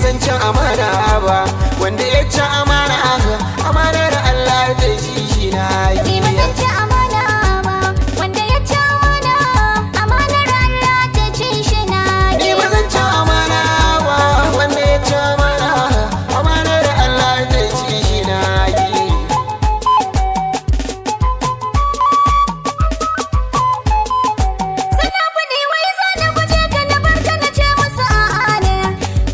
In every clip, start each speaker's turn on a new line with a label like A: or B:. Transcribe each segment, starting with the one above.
A: zan ci amana ba, wanda ya ci amana amanar Allah zai ci shi na yi.
B: Ni ba zan ci amana ba, wanda ya ci amana amanar Allah zai ci shi na yi.
A: Ni ba zan ci amana ba, wanda ya ci amana amanar Allah zai ci shi na yi.
B: Suna faɗi wai za na guje ka na barka na ce musu a'a ne.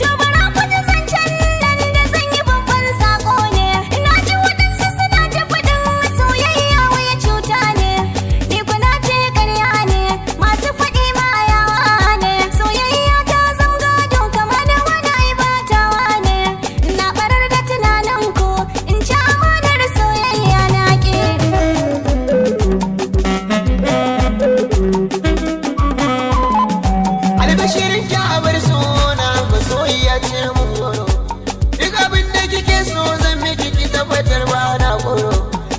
B: To bara ku ji zancen nan da zan yi babban sako ne. Na ji waɗansu suna ta faɗin soyayya wai cuta ne. Ni ku na ce ƙarya ne, masu faɗi ma yawa ne. Soyayya ta zan gado kama da wani aibatawa ne. Na ɓarar da tunanin ku in ci amanar soyayya na ƙi.
A: Albashirin ki a bar suna masoyiya ce mun goro, duk abin da kike so zan miki ki tabbatar ba na koro.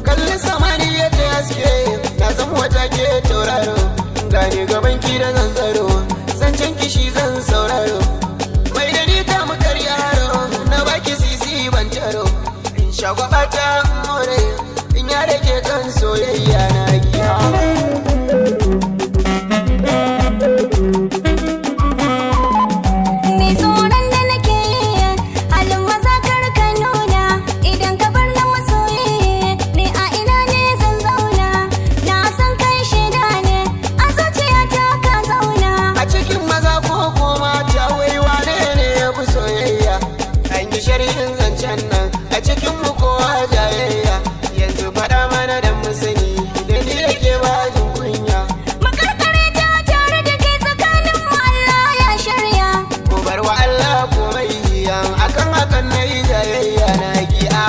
A: Kallon samaniya ta haske na zan wata ke tauraro, gane gaban ki da zan tsaro, zancen ki shi zan sauraro. Mai da ni ta mu yaro na baki sisi ban taro, in shagwaba ta more in ya rage kan soyayya na giya.
B: Ni tsoron da nake yi halin maza kar ka nuna, idan ka bar na masoyi ni a ina ne zan zauna. Na san kai shaida ne a zuciyata ka zauna.
A: A cikin maza ko mata wai wane ne ya fi soyayya? An yi sharhin zancen nan a cikin mu kowa jayayya. Yanzu faɗa mana dan mu sani da ni da ke ba jin kunya.
B: Makarkare ta tare da kai tsakanin mu Allah ya shirya.
A: Ko bar wa Allah komai yan akan hakan na yi jayayya na gi'a.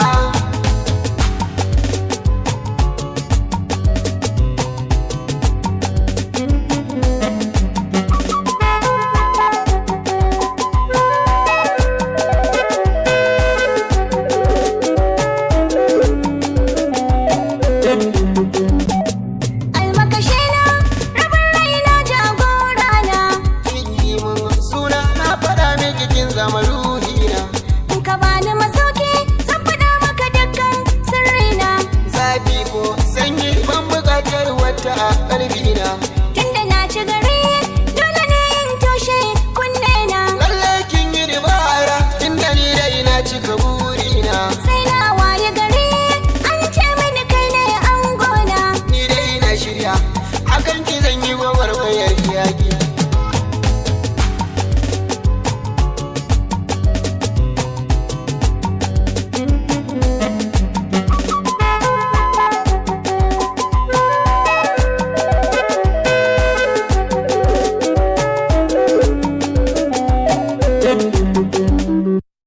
B: Almakashi na rabin raina jagora na.
A: Kin yi mun suna na faɗa miki kin zama ruhina.
B: In ka bani masauki zan faɗa maka dukkan sirrina.
A: Zafi ko sanyi ban buƙatar wata a ƙarfina.